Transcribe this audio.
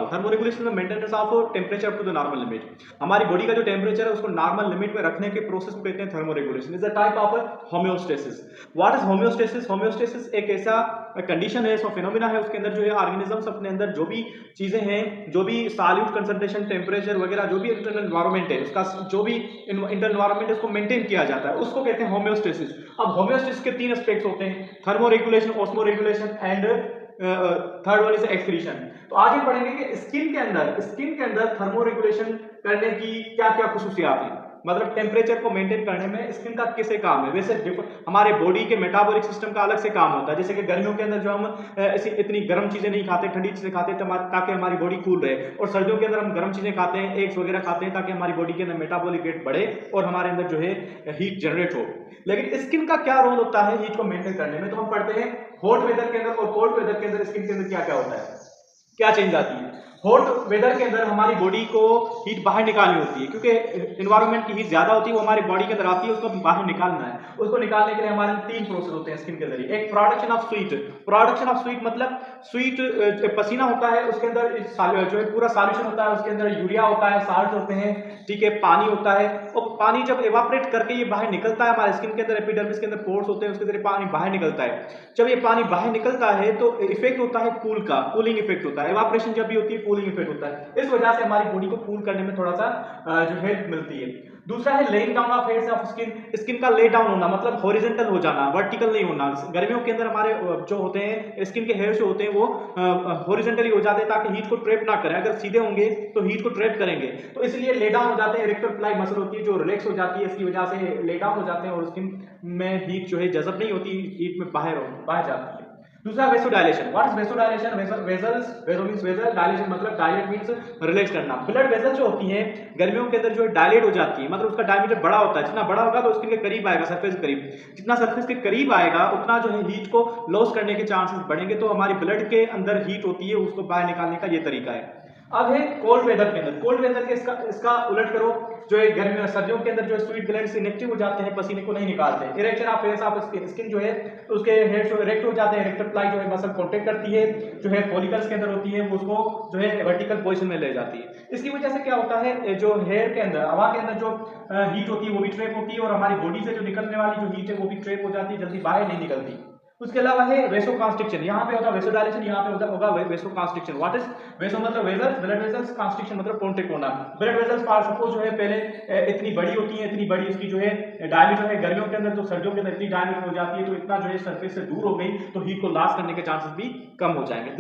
Thermo regulation में maintenance of temperature up to the normal limit. हमारी body का जो टेम्परेचर है उसको नॉर्मल लिमिट में रखने के प्रोसेस को कहते हैं thermo regulation. Is a type of homeostasis. What is homeostasis? Homeostasis एक ऐसा कंडीशन है, सो फिनोमिना है, उसके अंदर जो है ऑर्गेनिजम्स अपने अंदर जो भी चीजें हैं, जो भी सॉल्यूट कंसंट्रेशन, टेम्परेचर वगैरह, जो भी इंटरनल एनवायरनमेंट है उसका, जो भी इंटरनल एनवायरनमेंट है उसको मेंटेन किया जाता है, उसको कहते हैं होम्योस्टेसिस। अब होम्योस्टेसिस के तीन एस्पेक्ट्स होते हैं, thermo regulation, osmo regulation and third one is excretion. तो आज हम पढ़ेंगे कि स्किन के अंदर थर्मो रेगुलेशन करने की क्या क्या खुसूसियात हैं, मतलब टेम्परेचर को मेंटेन करने में स्किन का किसे काम है। वैसे हमारे बॉडी के मेटाबॉलिक सिस्टम का अलग से काम होता है, जैसे कि गर्मियों के अंदर जो हम ऐसी इतनी गर्म चीजें नहीं खाते, ठंडी चीजें खाते हैं ताकि हमारी बॉडी कूल रहे, और सर्दियों के अंदर हम गर्म चीजें खाते हैं, एग्स वगैरह खाते हैं ताकि हमारी बॉडी के अंदर मेटाबॉलिक रेट बढ़े और हमारे अंदर जो है हीट जनरेट हो। लेकिन स्किन का क्या रोल होता है हीट को मेंटेन करने में? तो हम पढ़ते हैं हॉट वेदर के अंदर और कोल्ड वेदर के अंदर स्किन के अंदर क्या क्या होता है, क्या चेंज आती है। हॉट वेदर के अंदर हमारी बॉडी को हीट बाहर निकालनी होती है, क्योंकि एनवायरनमेंट की हीट ज्यादा होती है, वो हमारी बॉडी के अंदर आती है, उसको बाहर निकालना है। उसको निकालने के लिए हमारे तीन प्रोसेस होते हैं स्किन के जरिए। एक production of sweet. Production of sweet मतलब स्वीट पसीना होता है, उसके अंदर जो है पूरा सॉल्यूशन होता है, उसके अंदर यूरिया होता है, साल्ट होते हैं, ठीक है, पानी होता है, और पानी जब एवापोरेट करके ये बाहर निकलता है हमारे स्किन के अंदर, एपिडर्मिस के अंदर पोर्स होते हैं, उसके जरिए पानी बाहर निकलता है। जब ये पानी बाहर निकलता है तो इफेक्ट होता है कूलिंग इफेक्ट होता है। एवापोरेशन जब भी होती है कूलिंग इफेक्ट होता है, इस वजह से हमारी बॉडी को कूल करने में थोड़ा सा जो हेल्प मिलती है। दूसरा है laying down of hairs of skin. Skin का ले डाउन होना मतलब हॉरिजॉन्टल हो जाना, वर्टिकल नहीं होना। गर्मियों के अंदर हमारे जो होते हैं स्किन के हेयर्स जो होते हैं वो हॉरिजॉन्टली हो जाते हैं ताकि हीट को ट्रैप ना करें। अगर सीधे होंगे तो हीट को ट्रैप करेंगे, तो इसलिए ले डाउन हो जाते हैं। इरेक्टर फ्लाई मसल होती है जो रिलैक्स हो जाती है, इसकी वजह से ले डाउन हो जाते हैं और स्किन में हीट जो है जज़ब नहीं होती, हीट में बाहर जाती है। दूसरा vasodilation. What is vasodilation? वेसो means vessel, dilation मतलब डायलेट मींस रिलैक्स करना। ब्लड वेसल जो होती है गर्मियों के अंदर जो डायलेट हो जाती है, मतलब उसका डायमीटर बड़ा होता है, जितना बड़ा होगा तो स्किन के करीब आएगा, सरफेस के करीब, जितना सरफेस के करीब आएगा उतना जो है हीट को लॉस करने के चांसेस बढ़ेंगे। तो हमारी ब्लड के अंदर हीट होती है, उसको बाहर निकालने का ये तरीका है। अब है कोल्ड वेदर के अंदर। कोल्ड वेदर के इसका उलट करो, जो है गर्मी में सर्दियों के अंदर जो स्वीट ग्लैंड्स इनएक्टिव हो जाते हैं, पसीने को नहीं निकालते। Erection of hairs of skin. Skin जो है उसके हेयर जो इरेक्ट हो जाते हैं, इरेक्टर फ्लाई जो है मसल कॉन्टेक्ट करती है, जो है फॉलिकल्स के अंदर होती है, वो उसको जो है वर्टिकल पोजीशन में ले जाती है। इसकी वजह से क्या होता है, जो हेयर के अंदर हवा के अंदर जो हीट होती है वो भी ट्रैप होती है, और हमारी बॉडी से जो निकलने वाली जो हीट है वो भी ट्रैप हो जाती है, जल्दी बाहर नहीं निकलती। उसके अलावा है वेसो कॉन्स्ट्रिक्शन। यहाँ पे होगा वेसोडाइलेशन, यहाँ पे होगा वेसो कॉन्स्ट्रिक्शन। What is वेसो? मतलब वेसल्स, ब्लड वेसल्स, कॉन्स्ट्रिक्शन मतलब कॉन्ट्रैक्ट होना। ब्लड वेसल्स फॉर सपोज जो है पहले इतनी बड़ी होती है, इतनी बड़ी इसकी जो है डायमीटर है, गर्मियों के अंदर तो सर्दियों के अंदर इतनी डायमीटर हो जाती है, तो इतना जो है सरफेस से दूर हो गई तो हीट को लॉस करने के चांसेस भी कम हो जाएंगे।